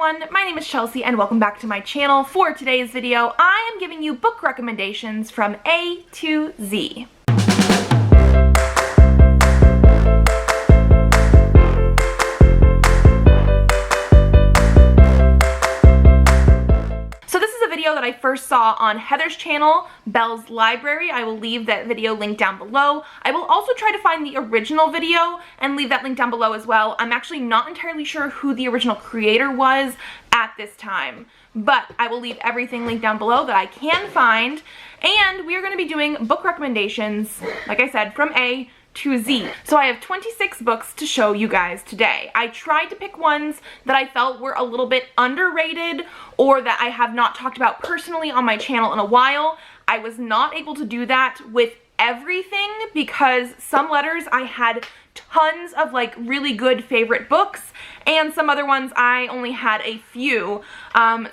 everyone, my name is Chelsea and welcome back to my channel. For today's video, I am giving you book recommendations from A to Z. That I first saw on Heather's channel, Belle's Library. I will leave that video link down below. I will also try to find the original video and leave that link down below as well. I'm actually not entirely sure who the original creator was at this time, but I will leave everything linked down below that I can find. And we are going to be doing book recommendations, like I said, from A to Z. So I have 26 books to show you guys today. I tried to pick ones that I felt were a little bit underrated or that I have not talked about personally on my channel in a while. I was not able to do that with everything because some letters I had tons of like really good favorite books and some other ones I only had a few.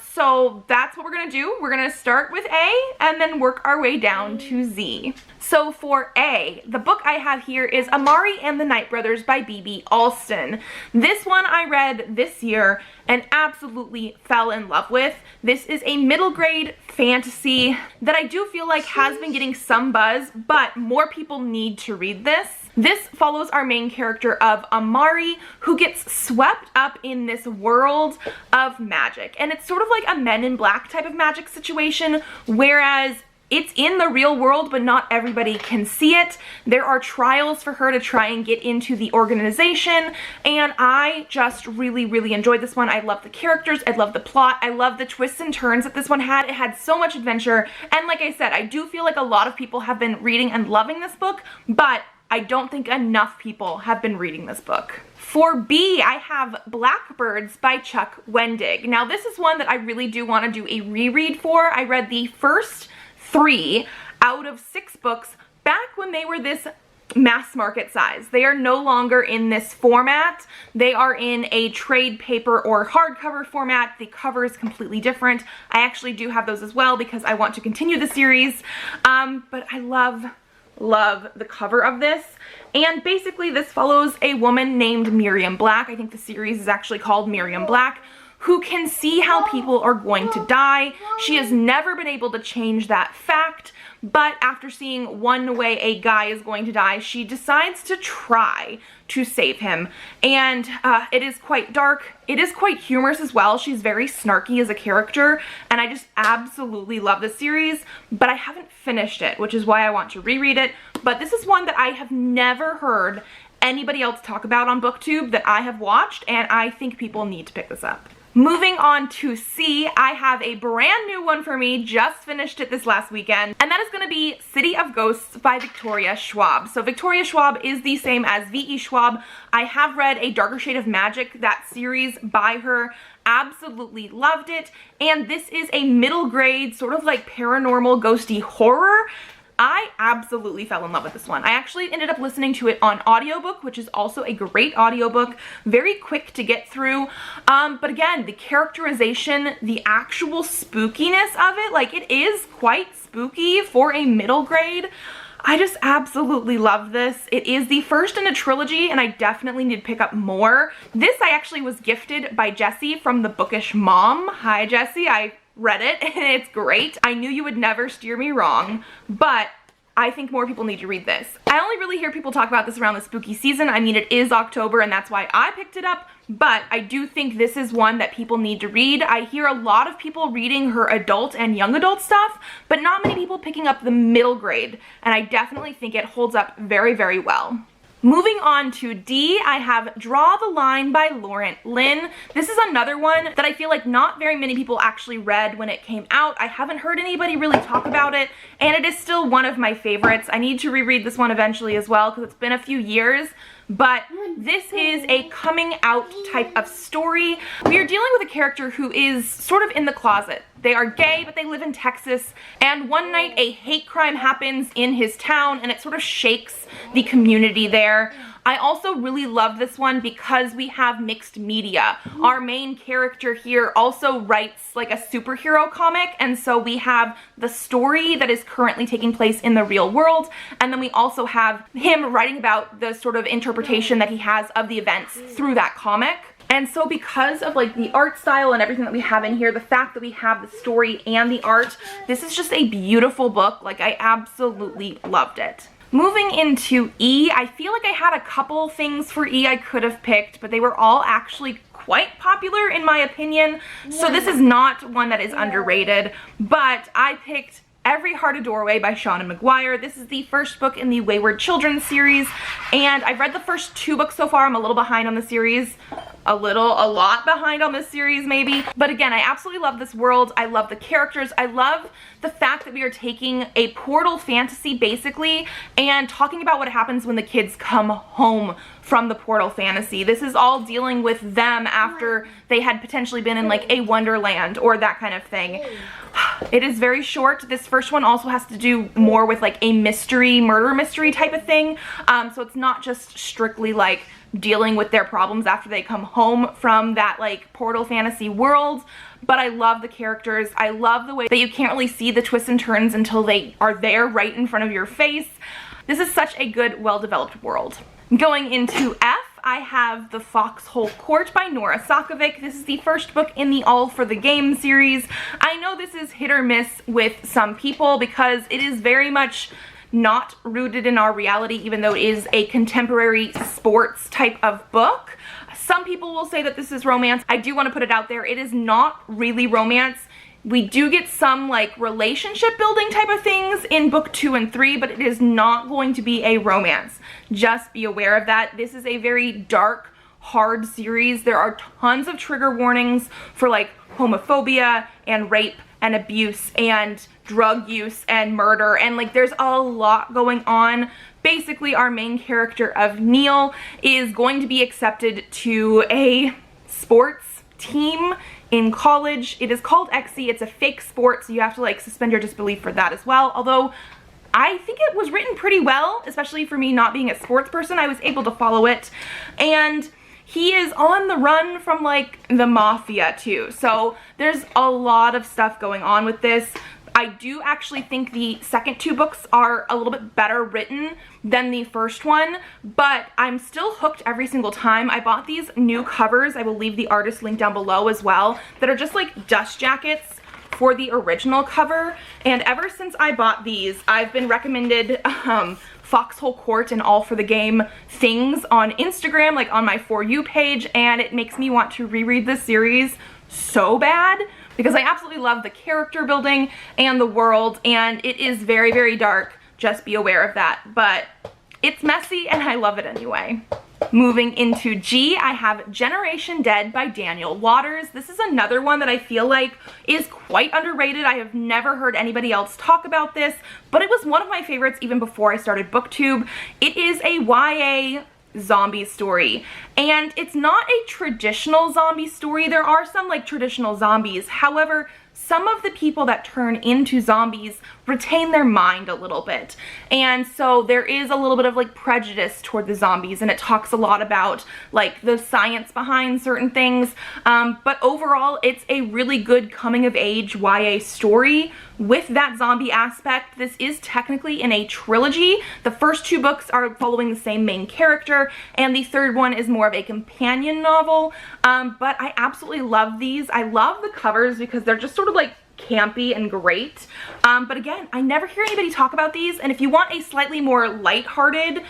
So that's what we're gonna do. We're gonna start with A and then work our way down to Z. So for A, the book I have here is Amari and the Night Brothers by B.B. Alston. This one I read this year and absolutely fell in love with. This is a middle grade fantasy that I do feel like has been getting some buzz, but more people need to read this. This follows our main character of Amari, who gets swept up in this world of magic. And it's sort of like a Men in Black type of magic situation, whereas it's in the real world, but not everybody can see it. There are trials for her to try and get into the organization, and I just really, really enjoyed this one. I love the characters, I love the plot, I love the twists and turns that this one had. It had so much adventure, and like I said, I do feel like a lot of people have been reading and loving this book, but I don't think enough people have been reading this book. For B, I have Blackbirds by Chuck Wendig. Now this is one that I really do want to do a reread for. I read the first 3 out of 6 books back when they were this mass market size. They are no longer in this format. They are in a trade paper or hardcover format. The cover is completely different. I actually do have those as well because I want to continue the series. But I love the cover of this. And basically this follows a woman named Miriam Black. I think the series is actually called Miriam Black, who can see how people are going to die. She has never been able to change that fact, but after seeing one way a guy is going to die, she decides to try to save him. And it is quite dark. It is quite humorous as well. She's very snarky as a character, and I just absolutely love the series, but I haven't finished it, which is why I want to reread it. But this is one that I have never heard anybody else talk about on BookTube that I have watched, and I think people need to pick this up. Moving on to C, I have a brand new one for me, just finished it this last weekend, and that is going to be City of Ghosts by Victoria Schwab. So Victoria Schwab is the same as V.E. Schwab. I have read A Darker Shade of Magic, that series by her, absolutely loved it, and this is a middle grade, sort of like paranormal ghosty horror. I absolutely fell in love with this one. I actually ended up listening to it on audiobook, which is also a great audiobook, very quick to get through. But again, the characterization, the actual spookiness of it, like it is quite spooky for a middle grade. I just absolutely love this. It is the first in a trilogy, and I definitely need to pick up more. This I actually was gifted by Jessi from The Bookish Mom. Hi Jessi, I read it and it's great. I knew you would never steer me wrong, but I think more people need to read this. I only really hear people talk about this around the spooky season. I mean, it is October and that's why I picked it up, but I do think this is one that people need to read. I hear a lot of people reading her adult and young adult stuff, but not many people picking up the middle grade, and I definitely think it holds up very, very well. Moving on to D, I have Draw the Line by Laurent Lynn. This is another one that I feel like not very many people actually read when it came out. I haven't heard anybody really talk about it, and it is still one of my favorites. I need to reread this one eventually as well because it's been a few years, but this is a coming out type of story. We are dealing with a character who is sort of in the closet. They are gay, but they live in Texas, and one night a hate crime happens in his town and it sort of shakes the community there. I also really love this one because we have mixed media. Our main character here also writes like a superhero comic, and so we have the story that is currently taking place in the real world, and then we also have him writing about the sort of interpretation that he has of the events through that comic. And so because of like the art style and everything that we have in here, the fact that we have the story and the art, this is just a beautiful book. Like, I absolutely loved it. Moving into E, I feel like I had a couple things for E I could have picked, but they were all actually quite popular in my opinion. So this is not one that is underrated, but I picked Every Heart a Doorway by Seanan Mcguire. This is the first book in the Wayward Children series, and I've read the first 2 books so far. I'm a little behind on the series. A lot behind on this series maybe. But again, I absolutely love this world. I love the characters. I love the fact that we are taking a portal fantasy basically and talking about what happens when the kids come home from the portal fantasy. This is all dealing with them after they had potentially been in like a wonderland or that kind of thing. It is very short. This first one also has to do more with like a mystery, murder mystery type of thing. So it's not just strictly like dealing with their problems after they come home from that like portal fantasy world. But I love the characters. I love the way that you can't really see the twists and turns until they are there right in front of your face. This is such a good, well-developed world. Going into F, I have The Foxhole Court by Norris. This is the first book in the All for the Game series. I know this is hit or miss with some people because it is very much not rooted in our reality, even though it is a contemporary sports type of book. Some people will say that this is romance. I do want to put it out there. It is not really romance. We do get some like relationship building type of things in book 2 and 3, but it is not going to be a romance. Just be aware of that. This is a very dark, hard series. There are tons of trigger warnings for like homophobia and rape and abuse and drug use and murder, and like there's a lot going on. Basically, our main character of Neil is going to be accepted to a sports team in college. It is called Exile. It's a fake sport, so you have to like suspend your disbelief for that as well. Although I think it was written pretty well, especially for me not being a sports person. I was able to follow it, and he is on the run from like the mafia too. So there's a lot of stuff going on with this. I do actually think the second 2 books are a little bit better written than the first one, but I'm still hooked every single time. I bought these new covers. I will leave the artist link down below as well, that are just like dust jackets for the original cover. And ever since I bought these, I've been recommended Foxhole Court and All for the Game things on Instagram, like on my For You page, and it makes me want to reread this series so bad because I absolutely love the character building and the world, and it is very, very dark. Just be aware of that, but it's messy and I love it anyway. Moving into G, I have Generation Dead by Daniel Waters. This is another one that I feel like is quite underrated. I have never heard anybody else talk about this, but it was one of my favorites even before I started BookTube. It is a YA zombie story, and it's not a traditional zombie story. There are some like traditional zombies. However, some of the people that turn into zombies retain their mind a little bit, and so there is a little bit of like prejudice toward the zombies, and it talks a lot about like the science behind certain things, but overall it's a really good coming of age YA story with that zombie aspect. This is technically in a trilogy. The first 2 books are following the same main character, and the third one is more of a companion novel, but I absolutely love these. I love the covers because they're just sort of like campy and great, but again, I never hear anybody talk about these. And if you want a slightly more lighthearted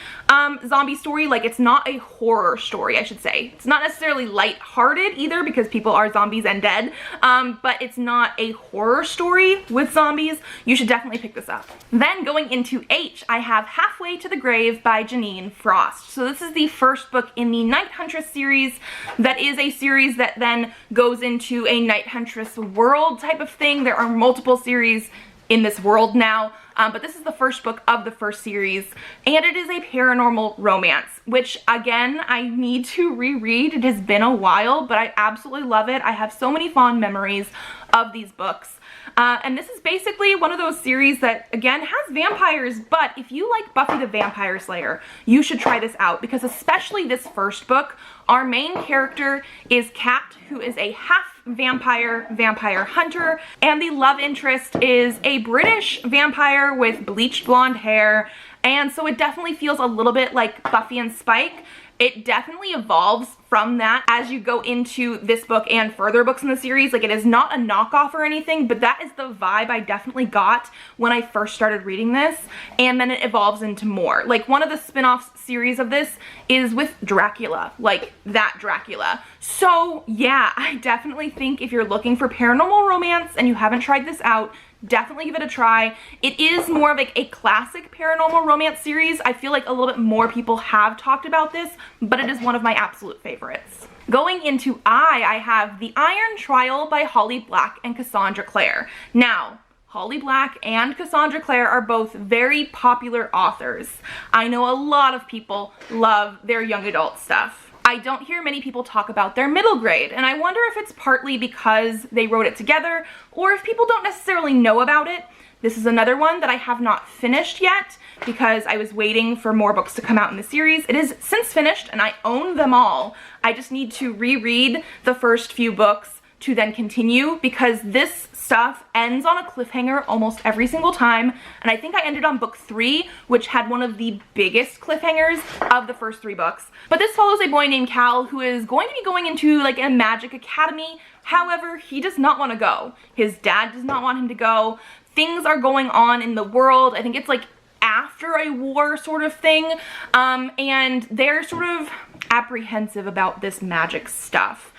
zombie story, like it's not a horror story, I should say. It's not necessarily lighthearted either because people are zombies and dead, but it's not a horror story with zombies. You should definitely pick this up. Then going into H, I have Halfway to the Grave by Janine Frost. So this is the first book in the Night Huntress series. That is a series that then goes into a Night Huntress world type of thing. There are multiple series in this world now, but this is the first book of the first series, and it is a paranormal romance, which again, I need to reread. It has been a while, but I absolutely love it. I have so many fond memories of these books. And this is basically one of those series that, again, has vampires, but if you like Buffy the Vampire Slayer, you should try this out, because especially this first book, our main character is Kat, who is a half vampire hunter, and the love interest is a British vampire with bleached blonde hair, and so it definitely feels a little bit like Buffy and Spike. it definitely evolves from that as you go into this book and further books in the series. Like, it is not a knockoff or anything, but that is the vibe I definitely got when I first started reading this, and then it evolves into more. Like, one of the spin-off series of this is with Dracula, like that Dracula. So yeah, I definitely think if you're looking for paranormal romance and you haven't tried this out, definitely give it a try. It is more of like a classic paranormal romance series. I feel like a little bit more people have talked about this, but it is one of my absolute favorites. Going into I have The Iron Trial by Holly Black and Cassandra Clare. Now, Holly Black and Cassandra Clare are both very popular authors. I know a lot of people love their young adult stuff. I don't hear many people talk about their middle grade, and I wonder if it's partly because they wrote it together or if people don't necessarily know about it. This is another one that I have not finished yet because I was waiting for more books to come out in the series. It is since finished and I own them all. I just need to reread the first few books to then continue, because this stuff ends on a cliffhanger almost every single time, and I think I ended on book 3, which had one of the biggest cliffhangers of the first 3 books. But this follows a boy named Cal who is going to be going into like a magic academy. However, he does not want to go. His dad does not want him to go. Things are going on in the world. I think it's like after a war sort of thing, and they're sort of apprehensive about this magic stuff.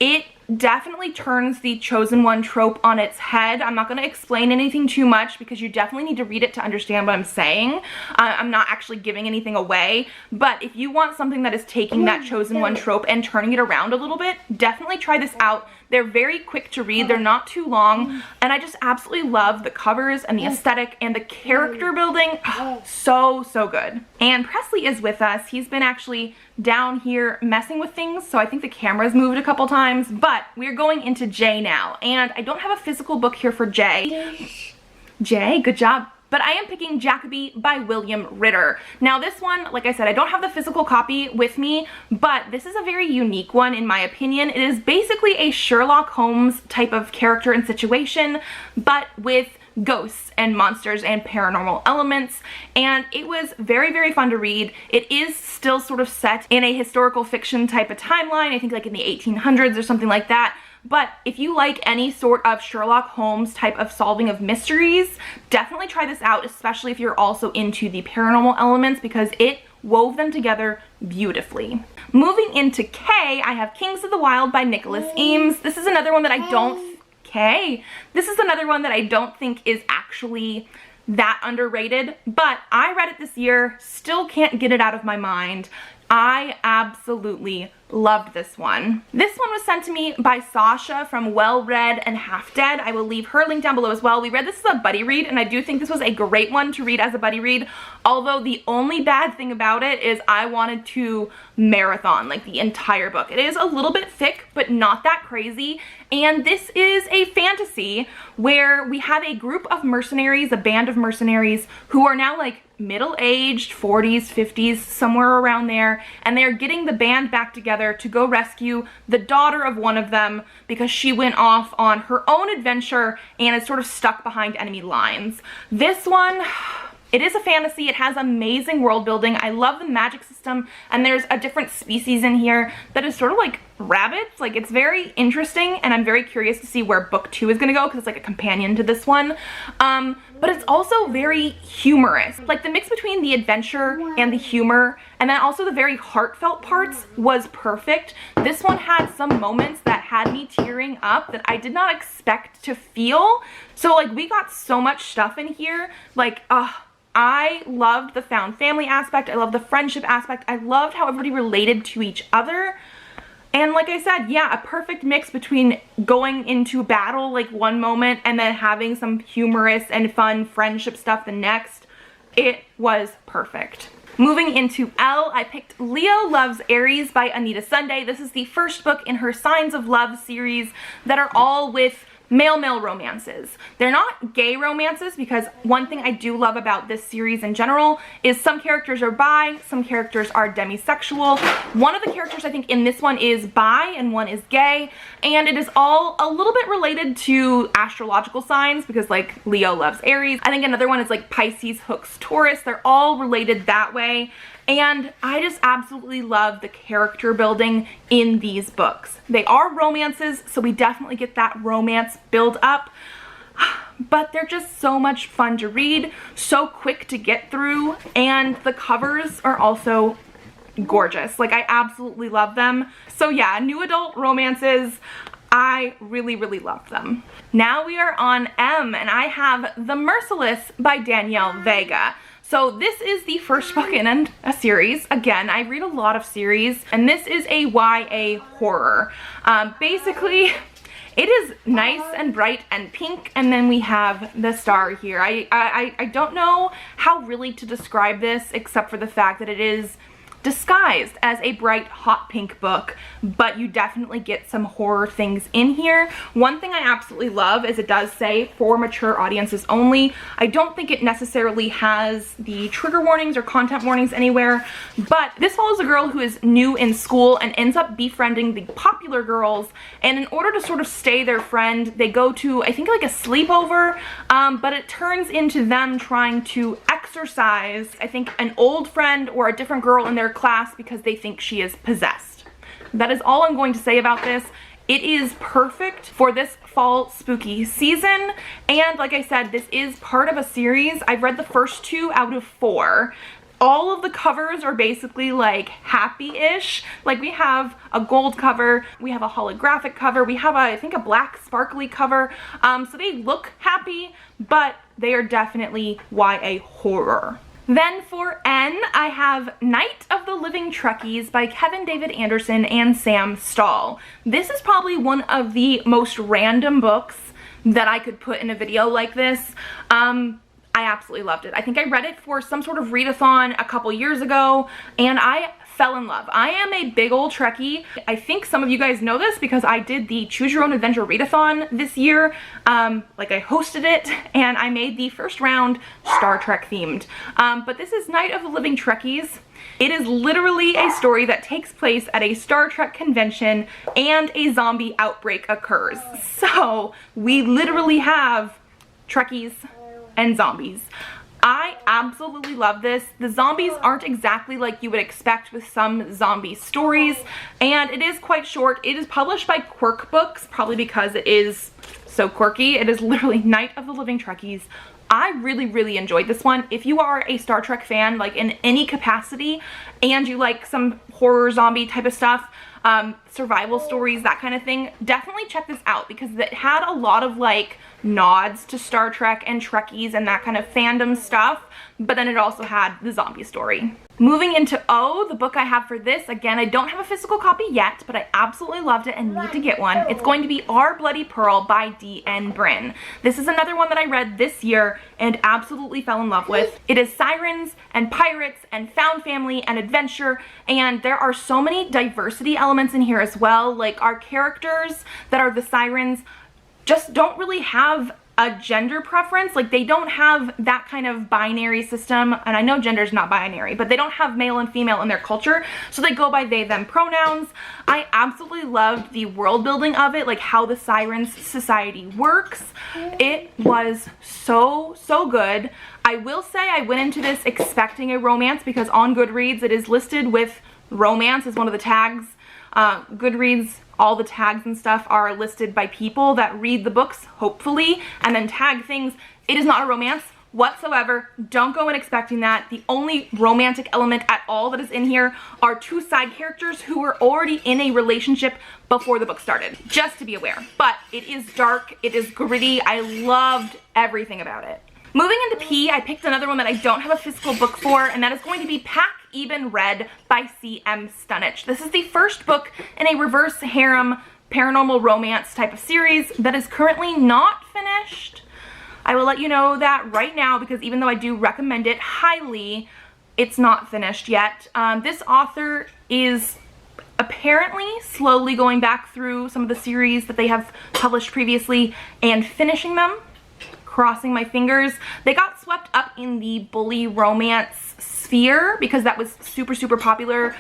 It definitely turns the chosen one trope on its head. I'm not going to explain anything too much because you definitely need to read it to understand what I'm saying. I'm not actually giving anything away, but if you want something that is taking that chosen one trope and turning it around a little bit, definitely try this out. They're very quick to read, they're not too long, and I just absolutely love the covers and the aesthetic and the character building. Oh, so good. And Presley is with us. He's been actually down here messing with things, so I think the camera's moved a couple times, but we're going into J now, and I don't have a physical book here for J. J, good job. But I am picking Jackaby by William Ritter. Now this one, like I said, I don't have the physical copy with me, but this is a very unique one in my opinion. It is basically a Sherlock Holmes type of character and situation, but with ghosts and monsters and paranormal elements, and it was very fun to read. It is still sort of set in a historical fiction type of timeline, I think like in the 1800s or something like that. But if you like any sort of Sherlock Holmes type of solving of mysteries, definitely try this out, especially if you're also into the paranormal elements, because it wove them together beautifully. Moving into K, I have Kings of the Wyld by Nicholas Eames. This is another one that I don't... This is another one that I don't think is actually that underrated, but I read it this year, still can't get it out of my mind. I absolutely loved this one. This one was sent to me by Sasha from Well Read and Half Dead. I will leave her link down below as well. We read this as a buddy read, and I do think this was a great one to read as a buddy read, although the only bad thing about it is I wanted to marathon like the entire book. It is a little bit thick, but not that crazy, and this is a fantasy where we have a group of mercenaries, a band of mercenaries who are now like middle-aged, 40s, 50s, somewhere around there, and they're getting the band back together to go rescue the daughter of one of them because she went off on her own adventure and is sort of stuck behind enemy lines. This one, it is a fantasy. It has amazing world building. I love the magic system, and there's a different species in here that is sort of like rabbits. Like, it's very interesting, and I'm very curious to see where book 2 is gonna go because it's like a companion to this one. But it's also very humorous. Like, the mix between the adventure and the humor, and then also the very heartfelt parts was perfect. This one had some moments that had me tearing up that I did not expect to feel. So like, we got so much stuff in here. Like, I loved the found family aspect. I loved the friendship aspect. I loved how everybody related to each other. And like I said, yeah, a perfect mix between going into battle like one moment and then having some humorous and fun friendship stuff the next. It was perfect. Moving into L, I picked Leo Loves Aries by Anita Sunday. This is the first book in her Signs of Love series that are all with male romances. They're not gay romances, because one thing I do love about this series in general is some characters are bi, some characters are demisexual. One of the characters I think in this one is bi and one is gay, and it is all a little bit related to astrological signs, because like Leo loves Aries. I think another one is like Pisces hooks Taurus. They're all related that way. and I just absolutely love the character building in these books. They are romances, so we definitely get that romance build up, but they're just so much fun to read, so quick to get through, and the covers are also gorgeous. Like, I absolutely love them. So yeah, new adult romances, I really, really love them. Now we are on M, and I have The Merciless by Danielle Vega. So this is the first book in a series. Again, I read a lot of series, and this is a YA horror. Basically, it is nice and bright and pink, and then we have the star here. I don't know how really to describe this except for the fact that it is disguised as a bright hot pink book, but you definitely get some horror things in here. One thing I absolutely love is it does say for mature audiences only. I don't think it necessarily has the trigger warnings or content warnings anywhere, but this follows a girl who is new in school and ends up befriending the popular girls, and in order to sort of stay their friend, they go to, I think, like a sleepover, but it turns into them trying to exorcise, I think, an old friend or a different girl in their class because they think she is possessed. That is all I'm going to say about this. It is perfect for this fall spooky season, and like I said, this is part of a series. I've read the first 2 out of 4. All of the covers are basically like happy-ish. Like, we have a gold cover, we have a holographic cover, we have I think a black sparkly cover, so they look happy, but they are definitely YA horror. Then for N, I have Night of the Living Truckies by Kevin David Anderson and Sam Stahl. This is probably one of the most random books that I could put in a video like this. I absolutely loved it. I think I read it for some sort of readathon a couple years ago, and I fell in love. I am a big old Trekkie. I think some of you guys know this because I did the Choose Your Own Adventure readathon this year. Like, I hosted it, and I made the first round Star Trek themed. But this is Night of the Living Trekkies. It is literally a story that takes place at a Star Trek convention and a zombie outbreak occurs. So we literally have Trekkies and zombies. I absolutely love this. The zombies aren't exactly like you would expect with some zombie stories, and it is quite short. It is published by Quirk Books, probably because it is so quirky. It is literally Night of the Living Trekkies. I really, really enjoyed this one. If you are a Star Trek fan, like in any capacity, and you like some horror zombie type of stuff, survival stories, that kind of thing, definitely check this out because it had a lot of like nods to Star Trek and Trekkies and that kind of fandom stuff, but then it also had the zombie story. Moving into O, the book I have for this, again, I don't have a physical copy yet, but I absolutely loved it and need to get one. It's going to be Our Bloody Pearl by D.N. Bryn. This is another one that I read this year and absolutely fell in love with. It is sirens and pirates and found family and adventure, and there are so many diversity elements in here as well. Like, our characters that are the sirens just don't really have a gender preference. Like, they don't have that kind of binary system, and I know gender's not binary, but they don't have male and female in their culture, so they go by they them pronouns. I absolutely loved the world building of it, like how the Sirens Society works. It was so good. I will say I went into this expecting a romance because on Goodreads it is listed with romance as one of the tags. Goodreads, all the tags and stuff are listed by people that read the books, hopefully, and then tag things. It is not a romance whatsoever. Don't go in expecting that. The only romantic element at all that is in here are 2 side characters who were already in a relationship before the book started, just to be aware. But it is dark, it is gritty. I loved everything about it. Moving into P, I picked another one that I don't have a physical book for, and that is going to be Pack Ebon Red by C.M. Stunich. This is the first book in a reverse harem paranormal romance type of series that is currently not finished. I will let you know that right now because even though I do recommend it highly, it's not finished yet. This author is apparently slowly going back through some of the series that they have published previously and finishing them. Crossing my fingers. They got swept up in the bully romance sphere because that was super popular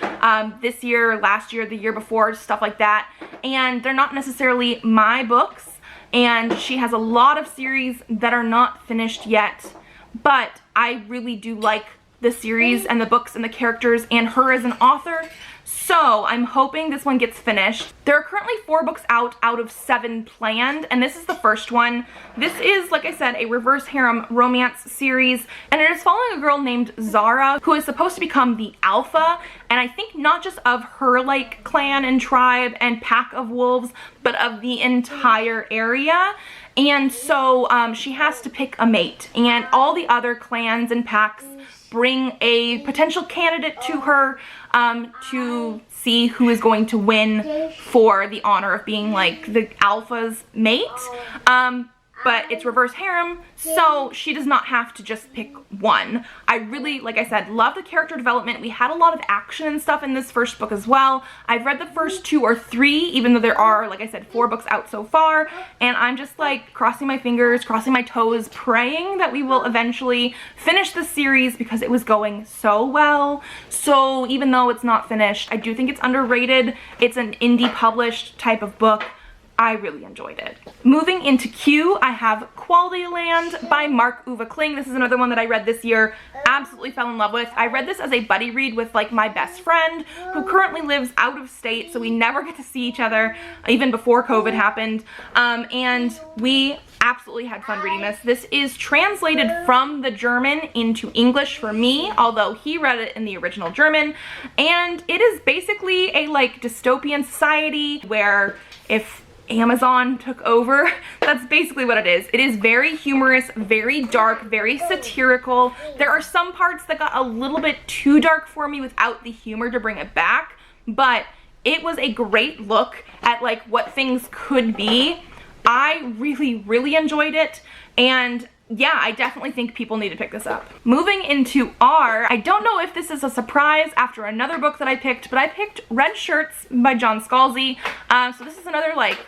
this year, last year, the year before, stuff like that. And they're not necessarily my books, and she has a lot of series that are not finished yet, but I really do like the series and the books and the characters and her as an author. So I'm hoping this one gets finished. There are currently 4 books out of 7 planned, and this is the first one. This is, like I said, a reverse harem romance series, and it is following a girl named Zara, who is supposed to become the alpha, and I think not just of her like clan and tribe and pack of wolves, but of the entire area. And so she has to pick a mate, and all the other clans and packs bring a potential candidate to her to see who is going to win for the honor of being like the alpha's mate. But it's reverse harem, so she does not have to just pick one. I really, like I said, love the character development. We had a lot of action and stuff in this first book as well. I've read the first 2 or 3, even though there are, like I said, 4 books out so far, and I'm just like crossing my fingers, crossing my toes, praying that we will eventually finish the series because it was going so well. So even though it's not finished, I do think it's underrated. It's an indie published type of book. I really enjoyed it. Moving into Q, I have Qualityland by Mark Uwe Kling. This is another one that I read this year, absolutely fell in love with. I read this as a buddy read with like my best friend who currently lives out of state, so we never get to see each other even before COVID happened. And we absolutely had fun reading this. This is translated from the German into English for me, although he read it in the original German. And it is basically a like dystopian society where if Amazon took over, that's basically what it is. It is very humorous, very dark, very satirical. There are some parts that got a little bit too dark for me without the humor to bring it back, but it was a great look at like what things could be. I really enjoyed it, and yeah, I definitely think people need to pick this up. Moving into R, I don't know if this is a surprise after another book that I picked, but I picked Redshirts by John Scalzi. So this is another like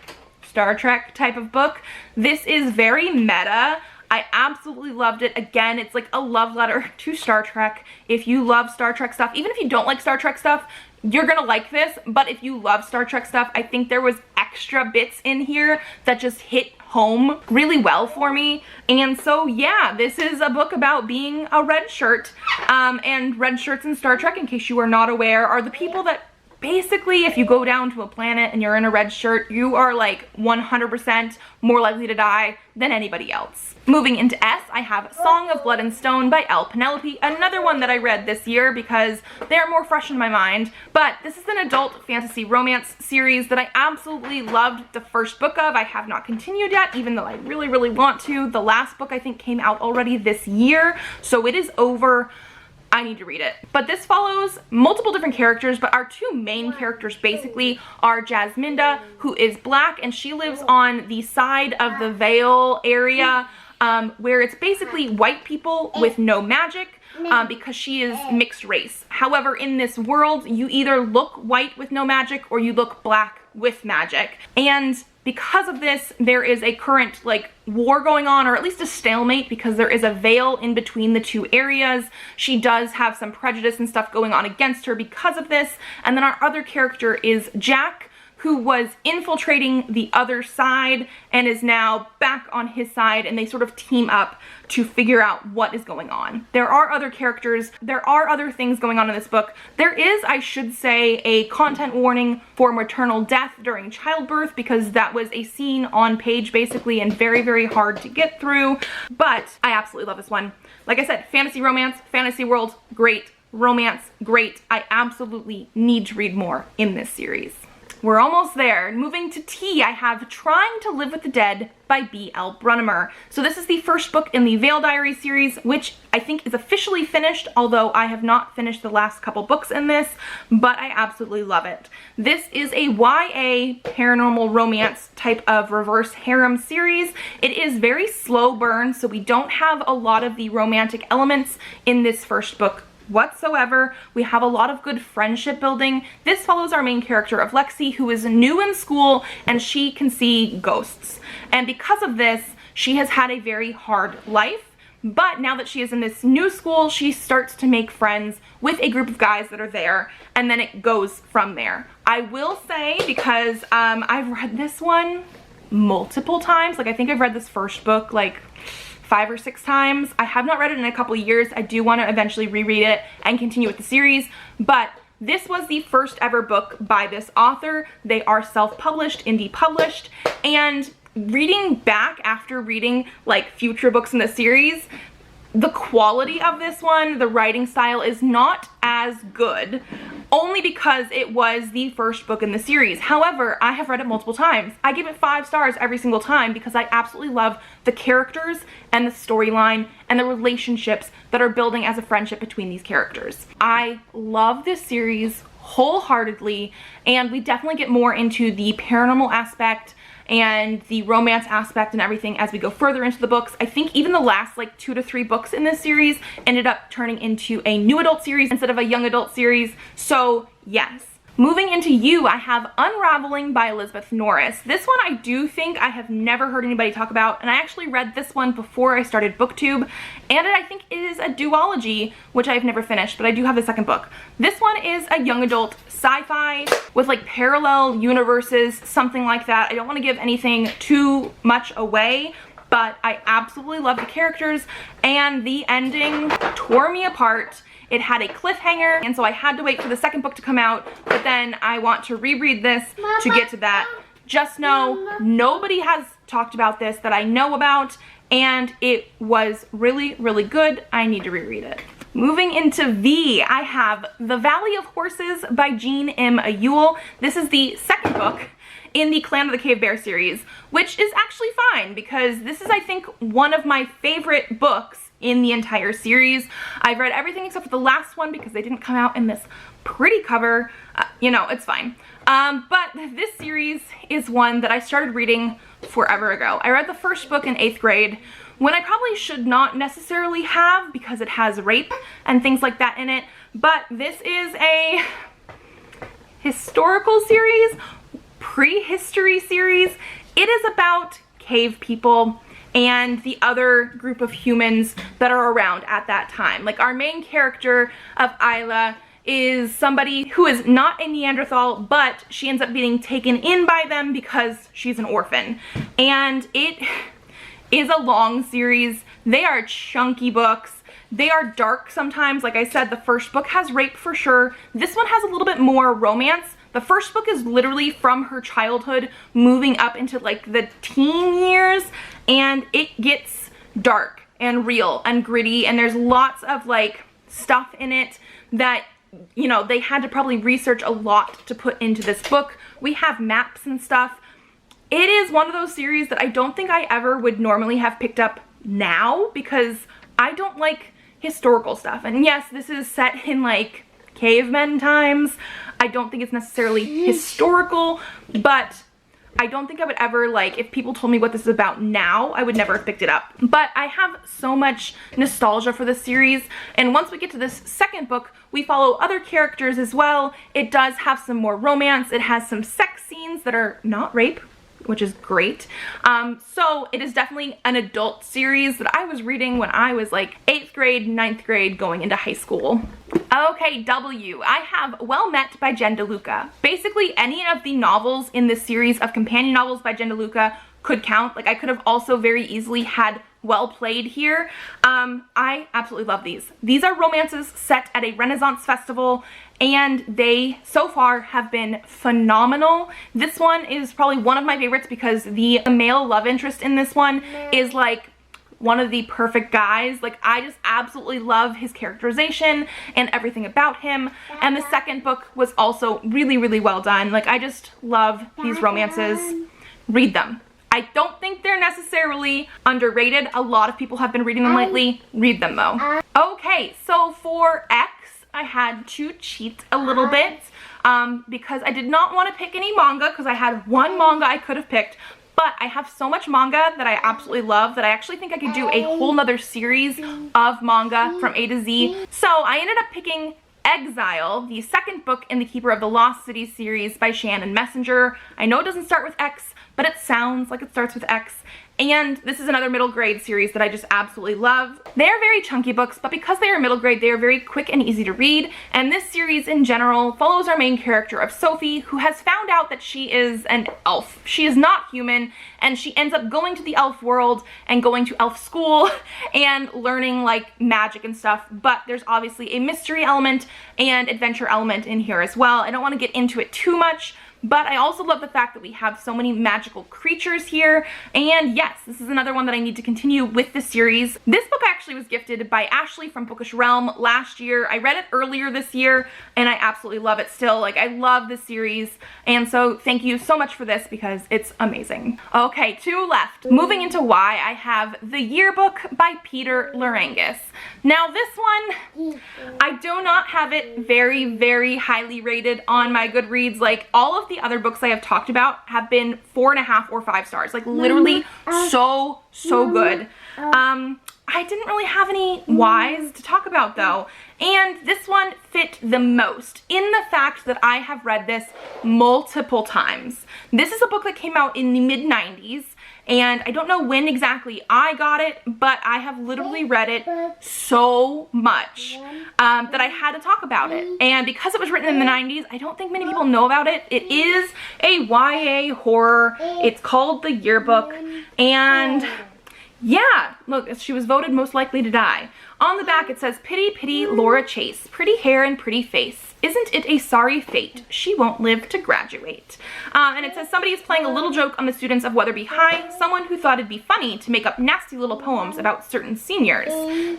Star Trek type of book. This is very meta. I absolutely loved it. Again, it's like a love letter to Star Trek. If you love Star Trek stuff, even if you don't like Star Trek stuff, you're gonna like this. But if you love Star Trek stuff, I think there was extra bits in here that just hit home really well for me. And so yeah, this is a book about being a red shirt. And red shirts in Star Trek, in case you are not aware, are the people that basically, if you go down to a planet and you're in a red shirt, you are like 100% more likely to die than anybody else. Moving into S, I have Song of Blood and Stone by L. Penelope, another one that I read this year because they are more fresh in my mind. But this is an adult fantasy romance series that I absolutely loved the first book of. I have not continued yet, even though I really want to. The last book I think came out already this year, so it is over. I need to read it. But this follows multiple different characters, but our 2 main characters basically are Jasminda, who is black, and she lives on the side of the Veil area, where it's basically white people with no magic, because she is mixed race. However, in this world, you either look white with no magic or you look black with magic. And because of this, there is a current like war going on, or at least a stalemate, because there is a veil in between the 2 areas. She does have some prejudice and stuff going on against her because of this. And then our other character is Jack, who was infiltrating the other side and is now back on his side, and they sort of team up to figure out what is going on. There are other characters, there are other things going on in this book. There is, I should say, a content warning for maternal death during childbirth, because that was a scene on page basically and very hard to get through. But I absolutely love this one. Like I said, fantasy romance, fantasy world, great. Romance, great. I absolutely need to read more in this series. We're almost there. Moving to T, I have Trying to Live with the Dead by B.L. Brunimer. So this is the first book in the Veil Diaries series, which I think is officially finished, although I have not finished the last couple books in this, but I absolutely love it. This is a YA paranormal romance type of reverse harem series. It is very slow burn, so we don't have a lot of the romantic elements in this first book whatsoever. We have a lot of good friendship building. This follows our main character of Lexi, who is new in school and she can see ghosts. And because of this, she has had a very hard life. But now that she is in this new school, she starts to make friends with a group of guys that are there, and then it goes from there. I will say, because I've read this one multiple times, like I think I've read this first book like 5 or 6 times. I have not read it in a couple of years. I do want to eventually reread it and continue with the series, but this was the first ever book by this author. They are self-published, indie published, and reading back after reading like future books in the series, the quality of this one, the writing style is not as good, only because it was the first book in the series. However, I have read it multiple times. I give it 5 stars every single time because I absolutely love the characters and the storyline and the relationships that are building as a friendship between these characters. I love this series wholeheartedly, and we definitely get more into the paranormal aspect and the romance aspect and everything as we go further into the books. I think even the last like 2 to 3 books in this series ended up turning into a new adult series instead of a young adult series. So yes. Moving into You, I have Unraveling by Elizabeth Norris. This one I do think I have never heard anybody talk about, and I actually read this one before I started BookTube, and I think it is a duology, which I've never finished, but I do have the second book. This one is a young adult sci-fi with like parallel universes, something like that. I don't want to give anything too much away, but I absolutely love the characters, and the ending tore me apart. It had a cliffhanger, and so I had to wait for the second book to come out, but then I want to reread this to get to that. Just know nobody has talked about this that I know about, and it was really, really good. I need to reread it. Moving into V, I have The Valley of Horses by Jean M. Ewell. This is the second book in the Clan of the Cave Bear series, which is actually fine because this is, I think, one of my favorite books in the entire series. I've read everything except for the last one because they didn't come out in this pretty cover. You know, it's fine. But this series is one that I started reading forever ago. I read the first book in 8th grade when I probably should not necessarily have because it has rape and things like that in it. But this is a historical series, prehistory series. It is about cave people and the other group of humans that are around at that time. Like our main character of Isla is somebody who is not a Neanderthal, but she ends up being taken in by them because she's an orphan. And it is a long series. They are chunky books. They are dark sometimes. Like I said, the first book has rape for sure. This one has a little bit more romance. The first book is literally from her childhood moving up into like the teen years, and it gets dark and real and gritty, and there's lots of like stuff in it that, you know, they had to probably research a lot to put into this book. We have maps and stuff. It is one of those series that I don't think I ever would normally have picked up now because I don't like historical stuff. And yes, this is set in like cavemen times. I don't think it's necessarily historical, but I don't think I would ever, like, if people told me what this is about now, I would never have picked it up. But I have so much nostalgia for this series, and once we get to this second book, we follow other characters as well. It does have some more romance. It has some sex scenes that are not rape, which is great. So it is definitely an adult series that I was reading when I was like 8th grade, 9th grade, going into high school. Okay, W. I have Well Met by Jen DeLuca. Basically any of the novels in this series of companion novels by Jen DeLuca could count. Like I could have also very easily had Well Played here. I absolutely love these. These are romances set at a Renaissance festival, and they so far have been phenomenal. This one is probably one of my favorites because the male love interest in this one is like one of the perfect guys. Like I just absolutely love his characterization and everything about him. And the second book was also really, really well done. Like I just love these romances. Read them. I don't think they're necessarily underrated. A lot of people have been reading them lately. Read them though. Okay, so for X, I had to cheat a little bit because I did not want to pick any manga because I had one manga I could have picked, but I have so much manga that I absolutely love that I actually think I could do a whole nother series of manga from A to Z. So I ended up picking Exile, the second book in the Keeper of the Lost City series by Shannon Messenger. I know it doesn't start with X, but it sounds like it starts with X. And this is another middle grade series that I just absolutely love. They are very chunky books, but because they are middle grade, they are very quick and easy to read. And this series in general follows our main character of Sophie, who has found out that she is an elf. She is not human, and she ends up going to the elf world and going to elf school and learning like magic and stuff. But there's obviously a mystery element and adventure element in here as well. I don't want to get into it too much, but I also love the fact that we have so many magical creatures here. And yes, this is another one that I need to continue with the series. This book actually was gifted by Ashley from Bookish Realm last year. I read it earlier this year and I absolutely love it still. Like, I love this series. And so thank you so much for this because it's amazing. Okay, 2 left. Moving into Y, I have The Yearbook by Peter Larangus. Now this one, I do not have it very, very highly rated on my Goodreads. Like, all of the other books I have talked about have been 4.5 or 5 stars. Like, literally so good. I didn't really have any Ys to talk about though. And this one fit the most in the fact that I have read this multiple times. This is a book that came out in the mid-90s. And I don't know when exactly I got it, but I have literally read it so much that I had to talk about it. And because it was written in the 90s, I don't think many people know about it. It is a YA horror. It's called The Yearbook. And yeah, look, she was voted most likely to die. On the back it says, "Pity, pity, Laura Chase. Pretty hair and pretty face. Isn't it a sorry fate? She won't live to graduate." And it says, "Somebody is playing a little joke on the students of Weatherby High. Someone who thought it'd be funny to make up nasty little poems about certain seniors.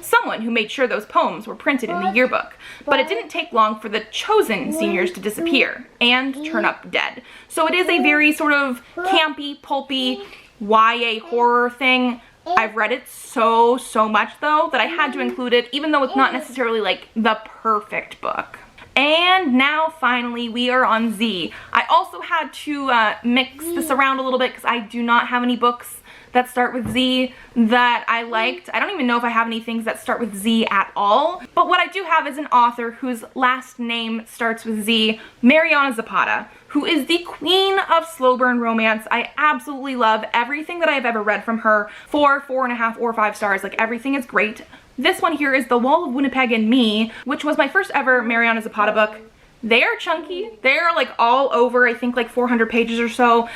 Someone who made sure those poems were printed in the yearbook. But it didn't take long for the chosen seniors to disappear and turn up dead." So it is a very sort of campy, pulpy, YA horror thing. I've read it so much though that I had to include it, even though it's not necessarily like the perfect book. And now finally we are on Z. I also had to mix this around a little bit because I do not have any books that start with Z that I liked. I don't even know if I have any things that start with Z at all. But what I do have is an author whose last name starts with Z, Mariana Zapata, who is the queen of slow burn romance. I absolutely love everything that I've ever read from her. 4.5 or 5 stars, like everything is great. This one here is The Wall of Winnipeg and Me, which was my first ever Mariana Zapata book. They are chunky. They're like all over, I think like 400 pages or so,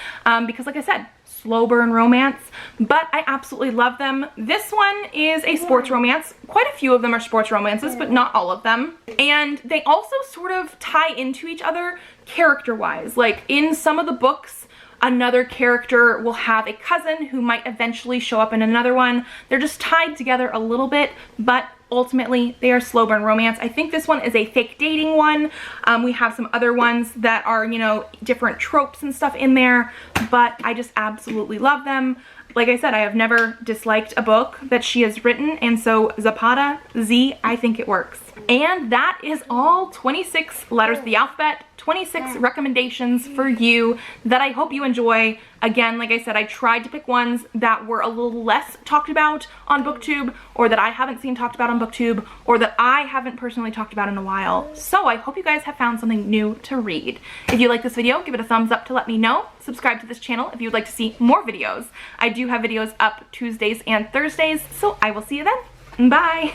because like I said, slow burn romance, but I absolutely love them. This one is a sports romance. Quite a few of them are sports romances, but not all of them. And they also sort of tie into each other character-wise. Like in some of the books, another character will have a cousin who might eventually show up in another one. They're just tied together a little bit, but ultimately they are slow burn romance. I think this one is a fake dating one. We have some other ones that are, you know, different tropes and stuff in there, but I just absolutely love them. Like I said, I have never disliked a book that she has written, and so Zapata, Z, I think it works. And that is all 26 letters of the alphabet, 26 recommendations for you that I hope you enjoy. Again, like I said, I tried to pick ones that were a little less talked about on BookTube, or that I haven't seen talked about on BookTube, or that I haven't personally talked about in a while. So I hope you guys have found something new to read. If you like this video, give it a thumbs up to let me know. Subscribe to this channel if you would like to see more videos. I do have videos up Tuesdays and Thursdays, so I will see you then. Bye!